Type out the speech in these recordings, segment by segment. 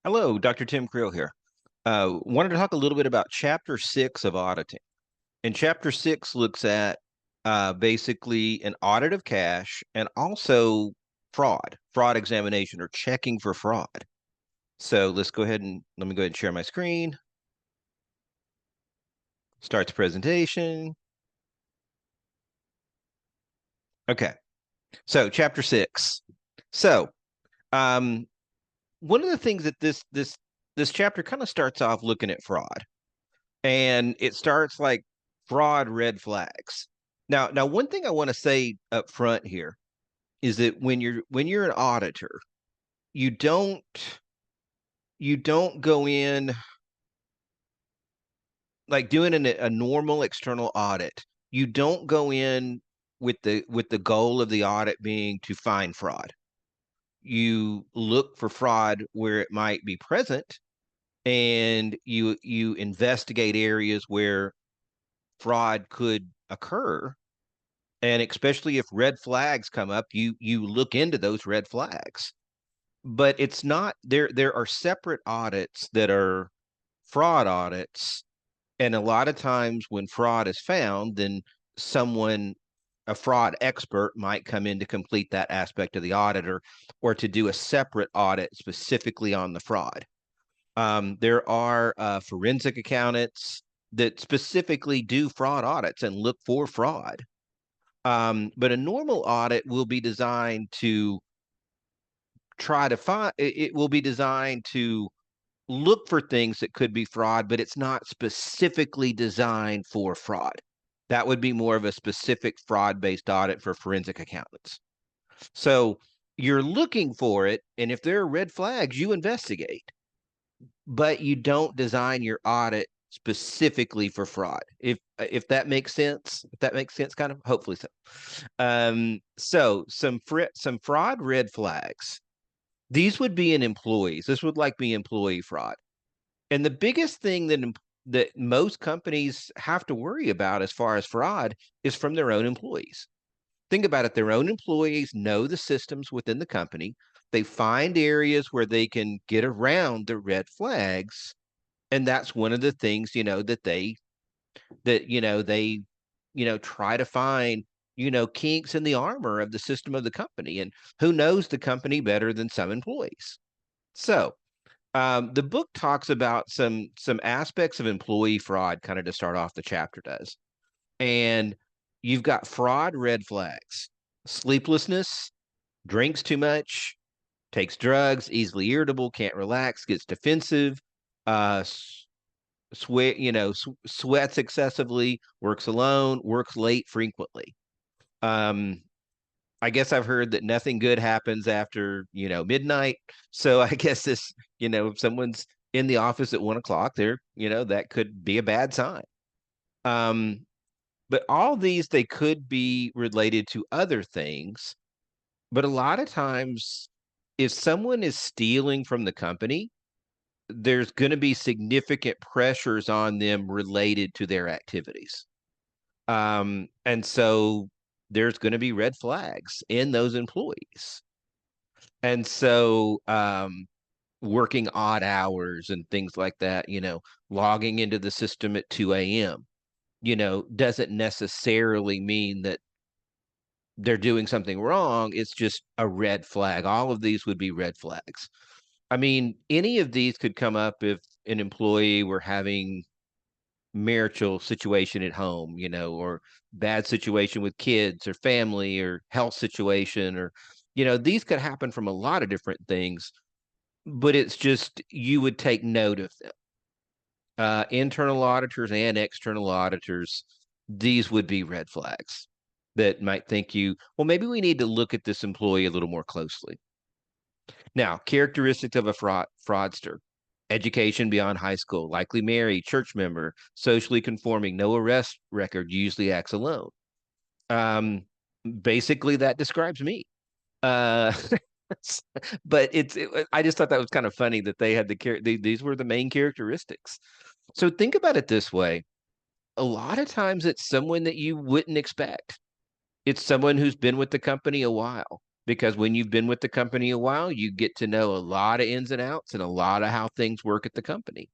Hello, Dr. Tim Creel here. Wanted to talk a little bit about Chapter 6 of auditing. And Chapter 6 looks at basically an audit of cash and also fraud examination or checking for fraud. So let me go ahead and share my screen, start the presentation. Okay, so Chapter 6. So um, one of the things that this chapter kind of starts off looking at fraud. And it starts like fraud red flags. Now, one thing I want to say up front here is that when you're an auditor, you don't you don't go in like doing a normal external audit. You don't go in with the goal of the audit being to find fraud. You look for fraud where it might be present, and you investigate areas where fraud could occur. And especially if red flags come up, you look into those red flags. But it's not there are separate audits that are fraud audits. And a lot of times when fraud is found, then someone, a fraud expert, might come in to complete that aspect of the auditor or to do a separate audit specifically on the fraud. There are forensic accountants that specifically do fraud audits and look for fraud. But a normal audit will be designed to try to find, it will be designed to look for things that could be fraud, but it's not specifically designed for fraud. That would be more of a specific fraud-based audit for forensic accountants. So you're looking for it, and if there are red flags, you investigate, but you don't design your audit specifically for fraud. If that makes sense, if that makes sense, kind of, hopefully so. So some fraud red flags. These would be in employees. This would like be employee fraud. And the biggest thing that most companies have to worry about as far as fraud is from their own employees. Think about it. Their own employees know the systems within the company. They find areas where they can get around the red flags. And that's one of the things, that they try to find, kinks in the armor of the system of the company. And who knows the company better than some employees? So the book talks about some aspects of employee fraud, kind of to start off the chapter does. And you've got fraud red flags, sleeplessness, drinks too much, takes drugs, easily irritable, can't relax, gets defensive, uh, sweats excessively, works alone, works late frequently. Um, I guess I've heard that nothing good happens after, midnight. So I guess if someone's in the office at 1 o'clock, that could be a bad sign. Um, but all these, they could be related to other things. But a lot of times, if someone is stealing from the company, there's going to be significant pressures on them related to their activities. And so there's going to be red flags in those employees. And so working odd hours and things like that, logging into the system at 2 a.m., doesn't necessarily mean that they're doing something wrong. It's just a red flag. All of these would be red flags. I mean, any of these could come up if an employee were having marital situation at home, or bad situation with kids or family or health situation, or, these could happen from a lot of different things, but it's just you would take note of them. Internal auditors and external auditors, these would be red flags that might think well, maybe we need to look at this employee a little more closely. Now, characteristics of a fraudster: education beyond high school, likely married, church member, socially conforming, no arrest record, usually acts alone. Um, Basically, that describes me. Uh, but I just thought that was kind of funny that they had these were the main characteristics. So think about it this way. A lot of times it's someone that you wouldn't expect. It's someone who's been with the company a while. because when you've been with the company a while, you get to know a lot of ins and outs and a lot of how things work at the company.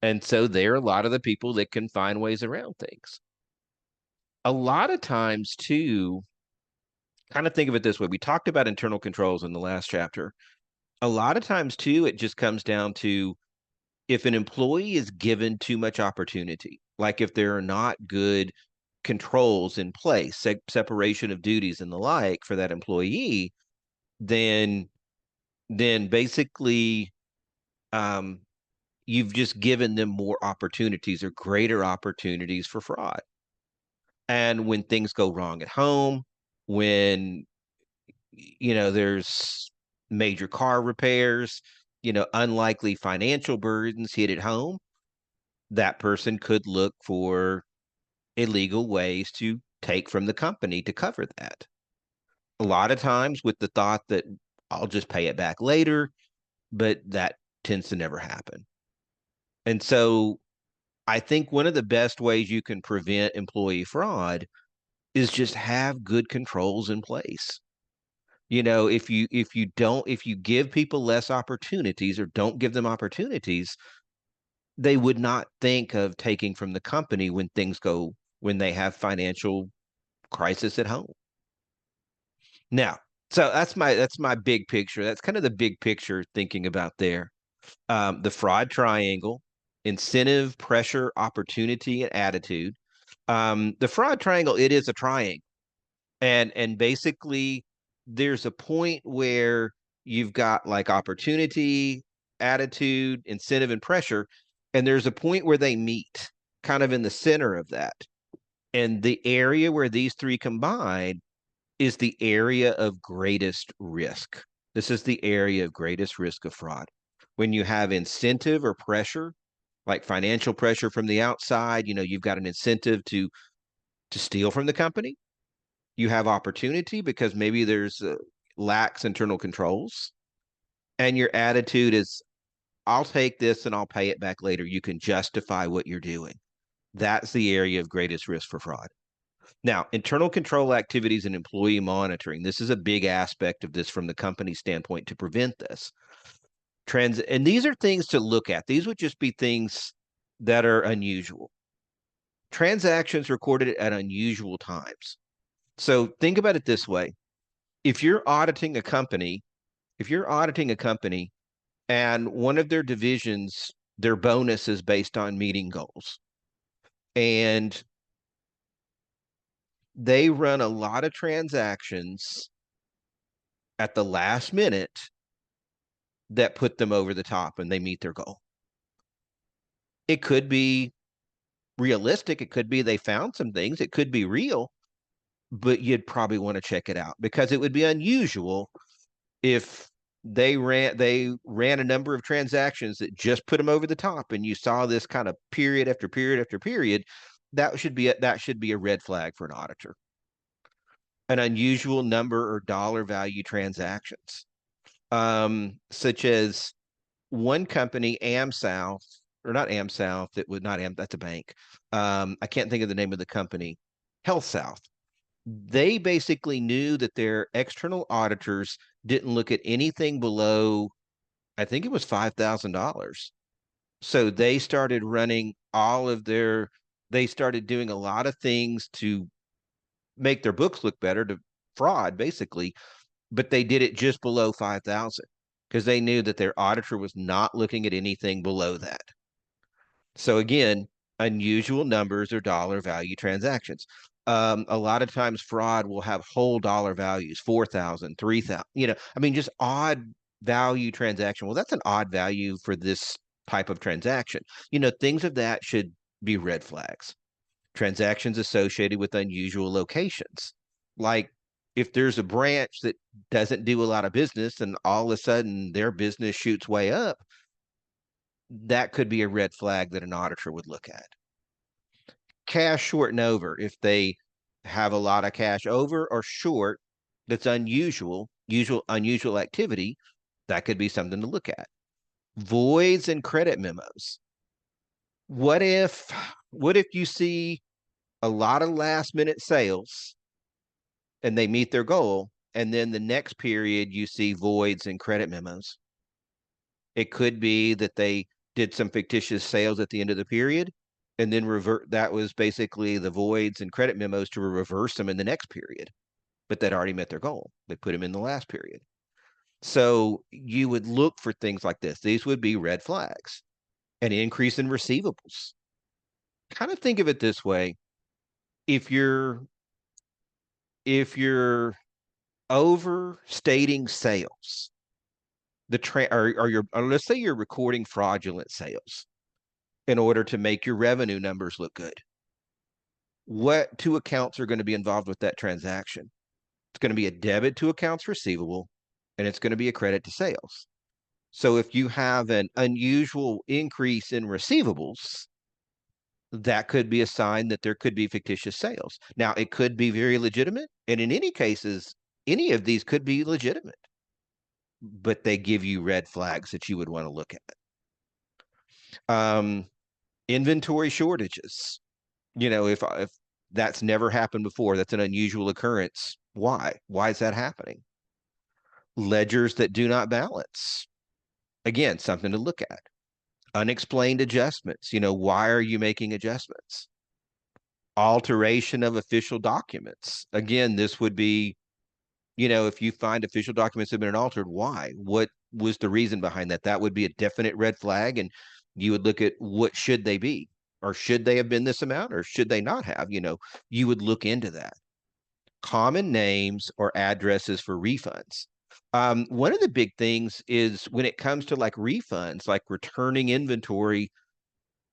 And so there are a lot of the people that can find ways around things. A lot of times, too, kind of think of it this way. We talked about internal controls in the last chapter. A lot of times, too, it just comes down to if an employee is given too much opportunity, like if there are not good controls in place, separation of duties and the like for that employee, then basically um, you've just given them more opportunities or greater opportunities for fraud. And when things go wrong at home, when there's major car repairs, unlikely financial burdens hit at home, that person could look for illegal ways to take from the company to cover that. A lot of times with the thought that I'll just pay it back later, but that tends to never happen. And so I think one of the best ways you can prevent employee fraud is just have good controls in place. If you give people less opportunities or don't give them opportunities, they would not think of taking from the company when they have financial crisis at home. Now, so that's my big picture. That's kind of the big picture thinking about there. The fraud triangle: incentive, pressure, opportunity, and attitude. The fraud triangle, it is a triangle. And basically there's a point where you've got like opportunity, attitude, incentive, and pressure, and there's a point where they meet kind of in the center of that. And the area where these three combine is the area of greatest risk. This is the area of greatest risk of fraud. When you have incentive or pressure, like financial pressure from the outside, you've got an incentive to steal from the company. You have opportunity because maybe there's lax internal controls, and your attitude is, I'll take this and I'll pay it back later. You can justify what you're doing. That's the area of greatest risk for fraud. Now, internal control activities and employee monitoring. This is a big aspect of this from the company standpoint to prevent this. And these are things to look at. These would just be things that are unusual. Transactions recorded at unusual times. So think about it this way. If you're auditing a company, and one of their divisions, their bonus is based on meeting goals, and they run a lot of transactions at the last minute that put them over the top and they meet their goal. It could be realistic. It could be they found some things. It could be real, but you'd probably want to check it out because it would be unusual if they ran a number of transactions that just put them over the top and you saw this kind of period after period after period. That should be a red flag for an auditor. An unusual number or dollar value transactions, such as one company, AmSouth, or not AmSouth, it would not Am, that's a bank. I can't think of the name of the company. HealthSouth. They basically knew that their external auditors didn't look at anything below, I think it was $5,000. So they started doing a lot of things to make their books look better, to fraud basically, but they did it just below 5,000 because they knew that their auditor was not looking at anything below that. So again, unusual numbers or dollar value transactions. A lot of times fraud will have whole dollar values, 4,000, 3,000, I mean, just odd value transaction. Well, that's an odd value for this type of transaction. Things of that should be red flags. Transactions associated with unusual locations. Like if there's a branch that doesn't do a lot of business and all of a sudden their business shoots way up, that could be a red flag that an auditor would look at. Cash short and over. If they have a lot of cash over or short, that's unusual activity, that could be something to look at. Voids and credit memos. What if you see a lot of last minute sales and they meet their goal, and then the next period you see voids and credit memos. It could be that they did some fictitious sales at the end of the period and then revert. That was basically the voids and credit memos to reverse them in the next period, but that already met their goal. They put them in the last period. So you would look for things like this. These would be red flags. An increase in receivables. Kind of think of it this way. If you're overstating sales, or let's say you're recording fraudulent sales in order to make your revenue numbers look good. What two accounts are going to be involved with that transaction? It's going to be a debit to accounts receivable, and it's going to be a credit to sales. So if you have an unusual increase in receivables, that could be a sign that there could be fictitious sales. Now, it could be very legitimate, and in any cases, any of these could be legitimate, but they give you red flags that you would want to look at. Inventory shortages. If that's never happened before, that's an unusual occurrence. Why? Why is that happening? Ledgers that do not balance. Again, something to look at. Unexplained adjustments. Why are you making adjustments? Alteration of official documents. Again, this would be, if you find official documents have been altered, why? What was the reason behind that? That would be a definite red flag, and you would look at what should they be, or should they have been this amount, or should they not have? You would look into that. Common names or addresses for refunds. One of the big things is when it comes to like refunds, like returning inventory,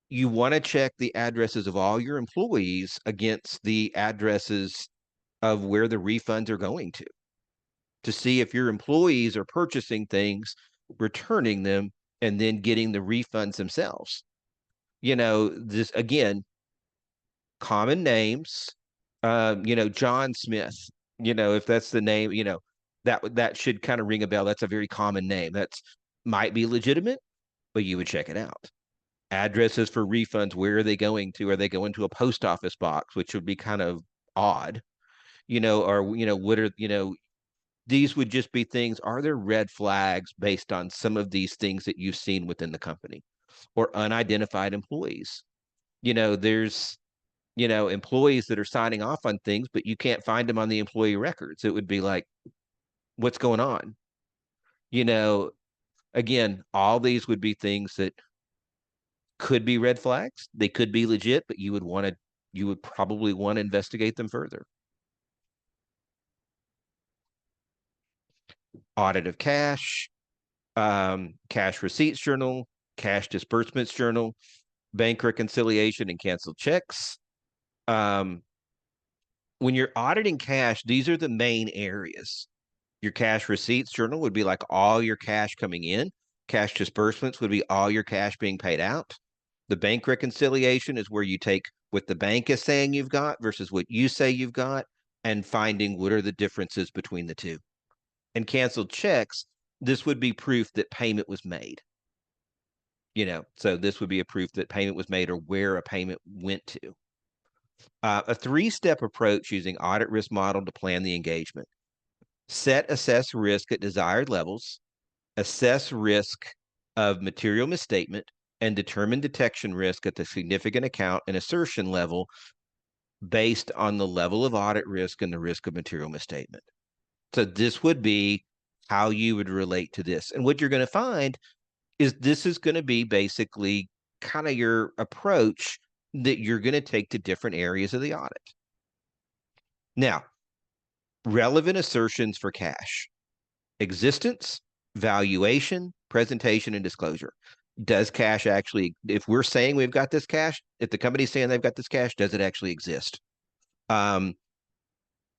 you want to check the addresses of all your employees against the addresses of where the refunds are going to see if your employees are purchasing things, returning them, and then getting the refunds themselves. This again, common names, John Smith, if that's the name, that should kind of ring a bell. That's a very common name. That's might be legitimate, but you would check it out. Addresses for refunds, where are they going to? Are they going to a post office box, which would be kind of odd, or, what are, these would just be things. Are there red flags based on some of these things that you've seen within the company or unidentified employees? There's, employees that are signing off on things, but you can't find them on the employee records. It would be like, what's going on? You know, again, all these would be things that could be red flags. They could be legit, but you would probably want to investigate them further. Audit of cash, cash receipts journal, cash disbursements journal, bank reconciliation and canceled checks. Um, when you're auditing cash, these are the main areas. Your cash receipts journal would be like all your cash coming in. Cash disbursements would be all your cash being paid out. The bank reconciliation is where you take what the bank is saying you've got versus what you say you've got and finding what are the differences between the two. And canceled checks, this would be proof that payment was made. So this would be a proof that payment was made or where a payment went to. A three-step approach using audit risk model to plan the engagement. Assess risk at desired levels, assess risk of material misstatement, and determine detection risk at the significant account and assertion level based on the level of audit risk and the risk of material misstatement. So this would be how you would relate to this. And what you're going to find is this is going to be basically kind of your approach that you're going to take to different areas of the audit. Now, relevant assertions for cash: existence, valuation, presentation, and disclosure. Does cash actually, if we're saying we've got this cash, if the company's saying they've got this cash, does it actually exist?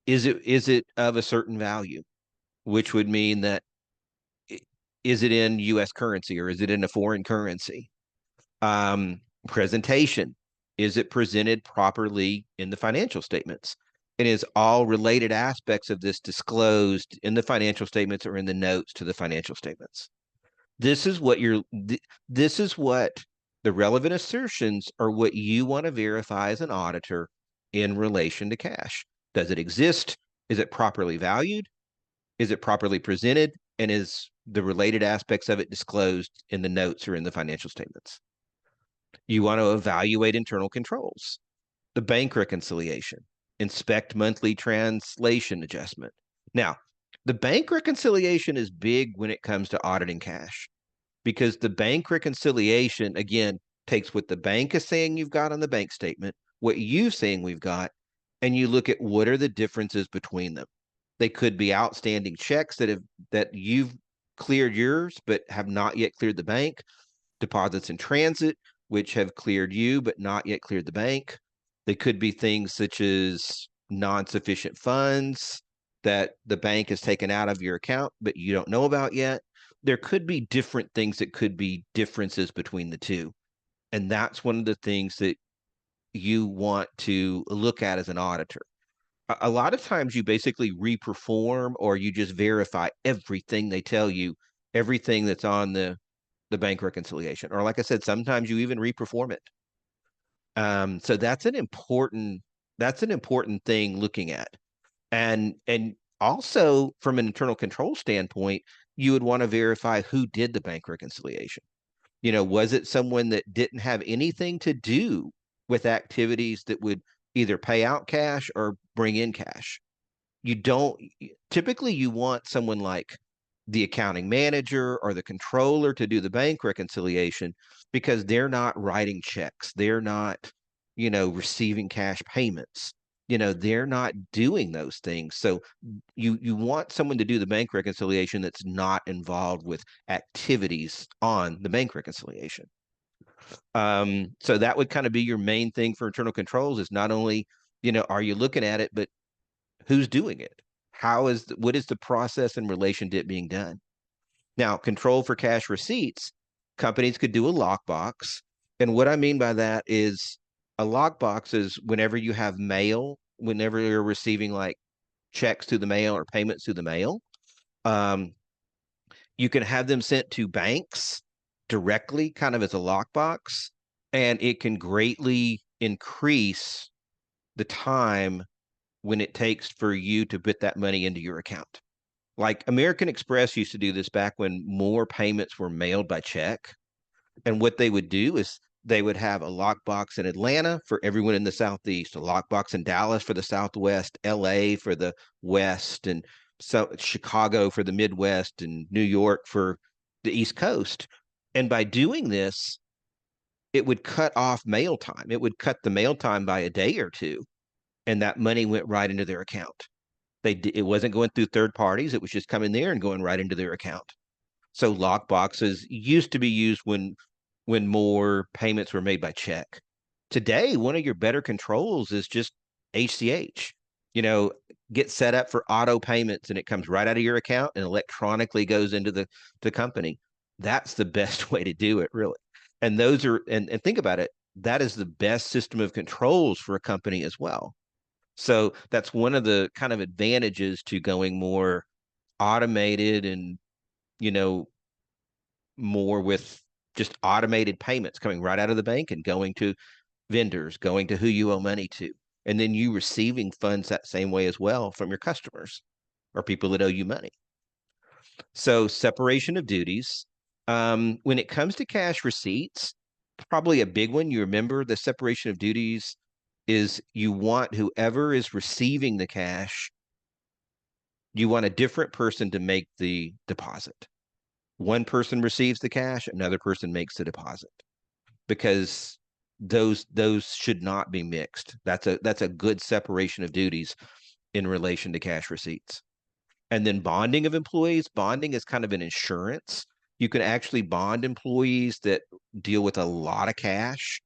Is it of a certain value, which would mean that is it in US currency or is it in a foreign currency? Presentation, is it presented properly in the financial statements? And is all related aspects of this disclosed in the financial statements or in the notes to the financial statements? This is what the relevant assertions are, what you want to verify as an auditor in relation to cash. Does it exist? Is it properly valued? Is it properly presented? And is the related aspects of it disclosed in the notes or in the financial statements? You want to evaluate internal controls, the bank reconciliation, inspect monthly translation adjustment. Now, the bank reconciliation is big when it comes to auditing cash because the bank reconciliation, again, takes what the bank is saying you've got on the bank statement, what you saying we've got, and you look at what are the differences between them. They could be outstanding checks that you've cleared yours but have not yet cleared the bank, deposits in transit which have cleared you but not yet cleared the bank. They could be things such as non-sufficient funds that the bank has taken out of your account but you don't know about yet. There could be different things that could be differences between the two. And that's one of the things that you want to look at as an auditor. A lot of times you basically reperform or you just verify everything they tell you, everything that's on the bank reconciliation. Or like I said, sometimes you even reperform it. So that's an important thing looking at. And also from an internal control standpoint, you would want to verify who did the bank reconciliation. Was it someone that didn't have anything to do with activities that would either pay out cash or bring in cash? You don't Typically you want someone like the accounting manager or the controller to do the bank reconciliation because they're not writing checks. They're not, receiving cash payments. They're not doing those things. So you want someone to do the bank reconciliation that's not involved with activities on the bank reconciliation. So that would kind of be your main thing for internal controls is not only, are you looking at it, but who's doing it? What is the process in relation to it being done? Now, control for cash receipts, companies could do a lockbox. And what I mean by that is a lockbox is whenever you have mail, whenever you're receiving like checks through the mail or payments through the mail, um, you can have them sent to banks directly, kind of as a lockbox, and it can greatly increase the time when it takes for you to put that money into your account. Like American Express used to do this back when more payments were mailed by check. And what they would do is they would have a lockbox in Atlanta for everyone in the Southeast, a lockbox in Dallas for the Southwest, LA for the West, and so Chicago for the Midwest, and New York for the East Coast. And by doing this, it would cut off mail time. It would cut the mail time by a day or two, and that money went right into their account. It wasn't going through third parties. It was just coming there and going right into their account. So lock boxes used to be used when more payments were made by check. Today, one of your better controls is just ACH. You know, get set up for auto payments and it comes right out of your account and electronically goes into the company. That's the best way to do it, really. And those are and think about it, that is the best system of controls for a company as well. So that's one of the kind of advantages to going more automated and, you know, more with just automated payments coming right out of the bank and going to vendors, going to who you owe money to, and then you receiving funds that same way as well from your customers or people that owe you money. So separation of duties. When it comes to cash receipts, probably a big one. You remember the separation of duties is you want whoever is receiving the cash, you want a different person to make the deposit. One person receives the cash, another person makes the deposit because those should not be mixed. That's a good separation of duties in relation to cash receipts. And then bonding of employees, bonding is kind of an insurance. You can actually bond employees that deal with a lot of cash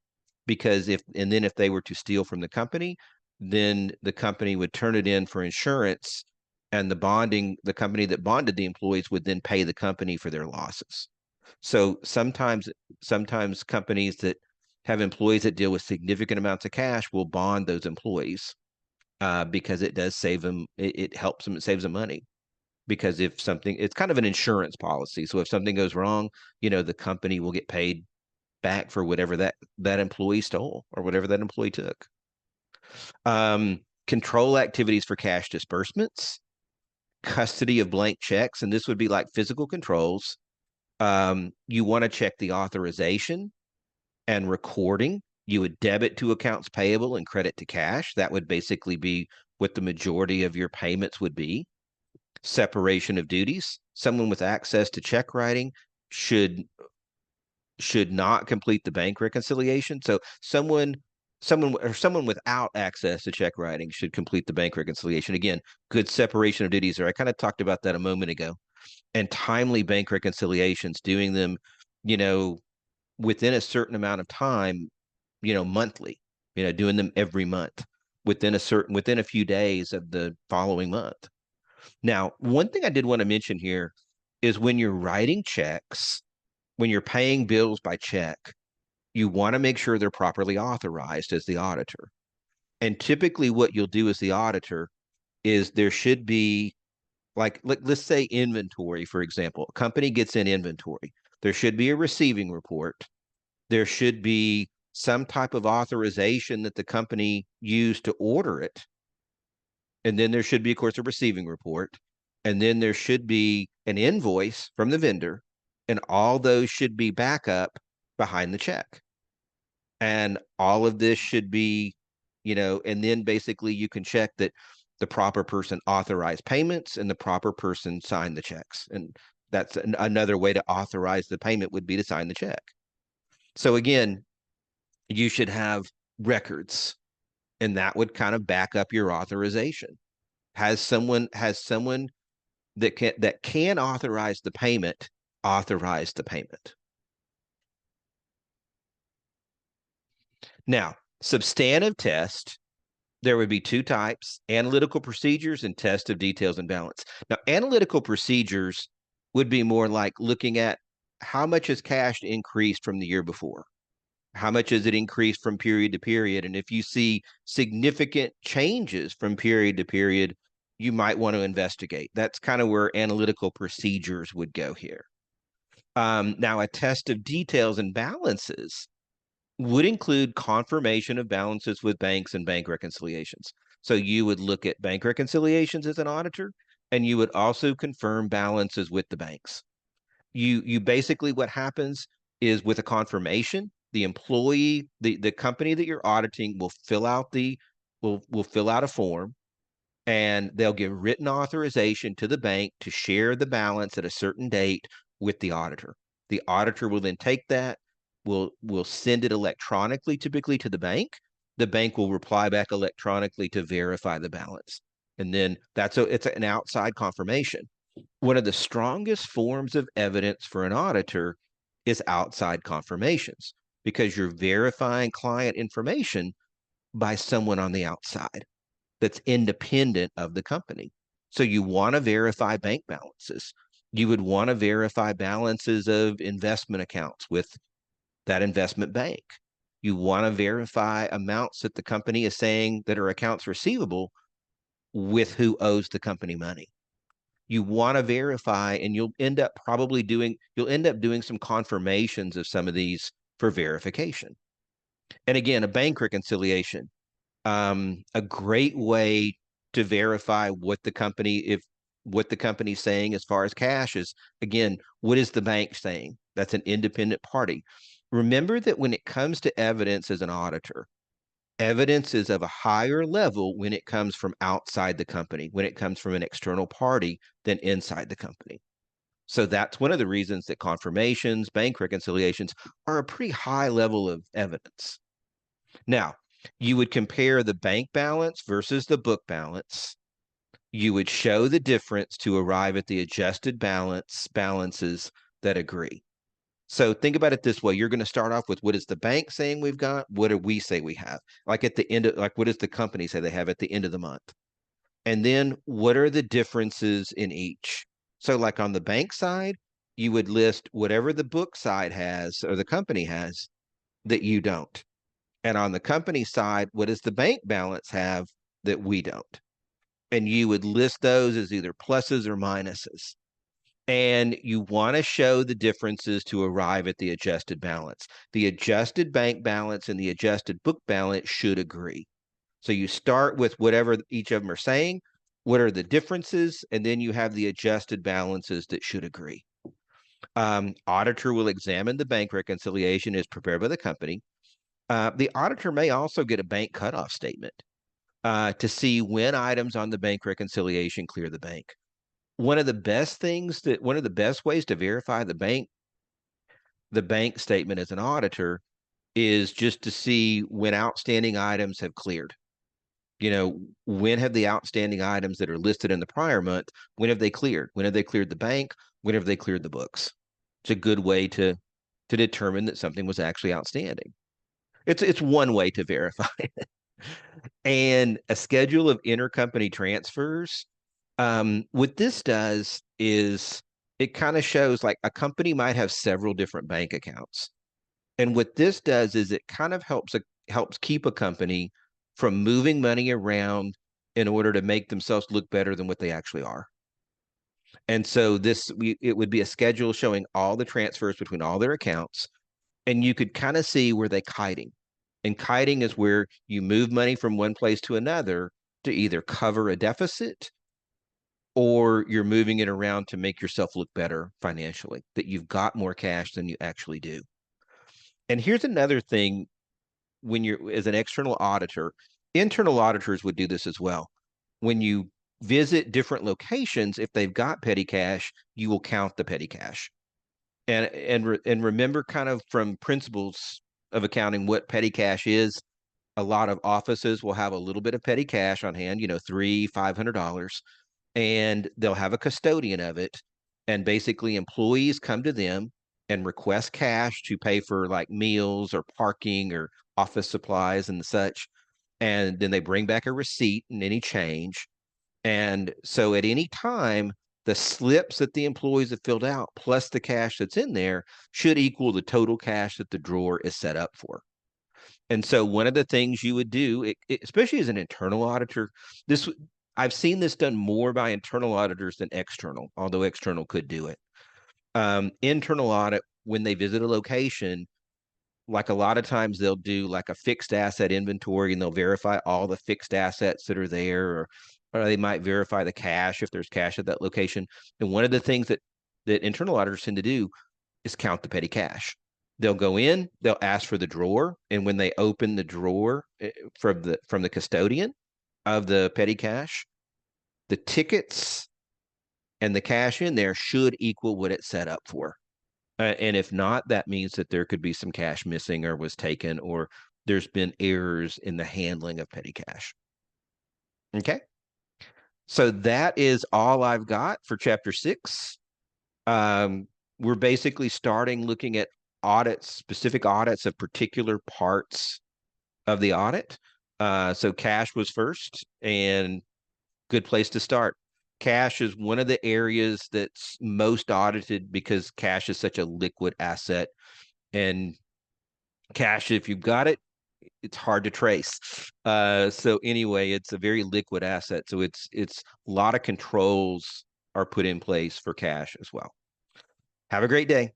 because if they were to steal from the company, then the company would turn it in for insurance and the company that bonded the employees would then pay the company for their losses. So sometimes companies that have employees that deal with significant amounts of cash will bond those employees because it does save them. It helps them. It saves them money because if something, it's kind of an insurance policy. So if something goes wrong, the company will get paid back for whatever that employee stole or whatever that employee took. Control activities for cash disbursements. custody of blank checks, and this would be like physical controls. You want to check the authorization and recording. You would debit to accounts payable and credit to cash. That would basically be what the majority of your payments would be. Separation of duties. Someone with access to check writing should not complete the bank reconciliation. So someone without access to check writing should complete the bank reconciliation. Again, good separation of duties there. I kind of talked about that a moment ago. And timely bank reconciliations, doing them, you know, within a certain amount of time, monthly, doing them every month within a few days of the following month. Now, one thing I did want to mention here is when you're writing checks, when you're paying bills by check, you want to make sure they're properly authorized as the auditor. And typically what you'll do as the auditor is there should be, like, let's say inventory, for example. A company gets in inventory. There should be a receiving report. There should be some type of authorization that the company used to order it. And then there should be, of course, a receiving report. And then there should be an invoice from the vendor. And all those should be backup behind the check. And all of this should be, and then basically you can check that the proper person authorized payments and the proper person signed the checks. And that's another way to authorize the payment would be to sign the check. So again, you should have records, and that would kind of back up your authorization. Has someone that can authorize the payment authorize the payment? Now, substantive test, there would be two types: analytical procedures and test of details and balance. Now, analytical procedures would be more like looking at how much has cash increased from the year before. How much has it increased from period to period? And if you see significant changes from period to period, you might want to investigate. That's kind of where analytical procedures would go here. Now, a test of details and balances would include confirmation of balances with banks and bank reconciliations. So you would look at bank reconciliations as an auditor, and you would also confirm balances with the banks. You basically, what happens is, with a confirmation, the employee, the company that you're auditing will fill out a form, and they'll give written authorization to the bank to share the balance at a certain date with the auditor. The auditor will then take that, will send it electronically, typically to the bank. The bank will reply back electronically to verify the balance. And then it's an outside confirmation. One of the strongest forms of evidence for an auditor is outside confirmations, because you're verifying client information by someone on the outside that's independent of the company. So you want to verify bank balances. You would want to verify balances of investment accounts with that investment bank. You want to verify amounts that the company is saying that are accounts receivable with who owes the company money. You want to verify, and you'll end up doing some confirmations of some of these for verification. And again, a bank reconciliation, a great way to verify what the company's saying as far as cash is, again, what is the bank saying? That's an independent party. Remember that when it comes to evidence as an auditor, evidence is of a higher level when it comes from outside the company, when it comes from an external party, than inside the company. So that's one of the reasons that confirmations, bank reconciliations are a pretty high level of evidence. Now, you would compare the bank balance versus the book balance. You would show the difference to arrive at the adjusted balances that agree. So think about it this way. You're going to start off with, what is the bank saying we've got? What do we say we have? Like at the end of, like, what does the company say they have at the end of the month? And then what are the differences in each? So like on the bank side, you would list whatever the book side has or the company has that you don't. And on the company side, what does the bank balance have that we don't? And you would list those as either pluses or minuses. And you want to show the differences to arrive at the adjusted balance. The adjusted bank balance and the adjusted book balance should agree. So you start with whatever each of them are saying. what are the differences, and then you have the adjusted balances that should agree. Auditor will examine the bank reconciliation as prepared by the company. The auditor may also get a bank cutoff statement to see when items on the bank reconciliation clear the bank. One of the best ways to verify the bank statement as an auditor is just to see when outstanding items have cleared. When have the outstanding items that are listed in the prior month, when have they cleared? When have they cleared the bank? When have they cleared the books? It's a good way to determine that something was actually outstanding. It's one way to verify it. And a schedule of intercompany transfers. What this does is it kind of shows like a company might have several different bank accounts. And what this does is it kind of helps keep a company from moving money around in order to make themselves look better than what they actually are. And so it would be a schedule showing all the transfers between all their accounts, and you could kind of see where they kiting. And kiting is where you move money from one place to another to either cover a deficit or you're moving it around to make yourself look better financially, that you've got more cash than you actually do. And here's another thing when you're as an external auditor, internal auditors would do this as well. When you visit different locations, if they've got petty cash, you will count the petty cash. And remember kind of from principles of accounting what petty cash is. A lot of offices will have a little bit of petty cash on hand, $300-$500, and they'll have a custodian of it. And basically employees come to them and request cash to pay for like meals or parking or office supplies and such. And then they bring back a receipt and any change. And so at any time, the slips that the employees have filled out plus the cash that's in there should equal the total cash that the drawer is set up for. And so one of the things you would do, especially as an internal auditor, this I've seen this done more by internal auditors than external, although external could do it. Internal audit, when they visit a location, like a lot of times they'll do like a fixed asset inventory and they'll verify all the fixed assets that are there, or they might verify the cash if there's cash at that location. And one of the things that internal auditors tend to do is count the petty cash. They'll go in, they'll ask for the drawer, and when they open the drawer from the custodian of the petty cash, the tickets and the cash in there should equal what it's set up for. And if not, that means that there could be some cash missing or was taken, or there's been errors in the handling of petty cash. Okay. So that is all I've got for chapter 6. We're basically starting looking at specific audits of particular parts of the audit. So cash was first, and good place to start. Cash is one of the areas that's most audited because cash is such a liquid asset. And cash, if you've got it, it's hard to trace. So anyway, it's a very liquid asset. So it's a lot of controls are put in place for cash as well. Have a great day.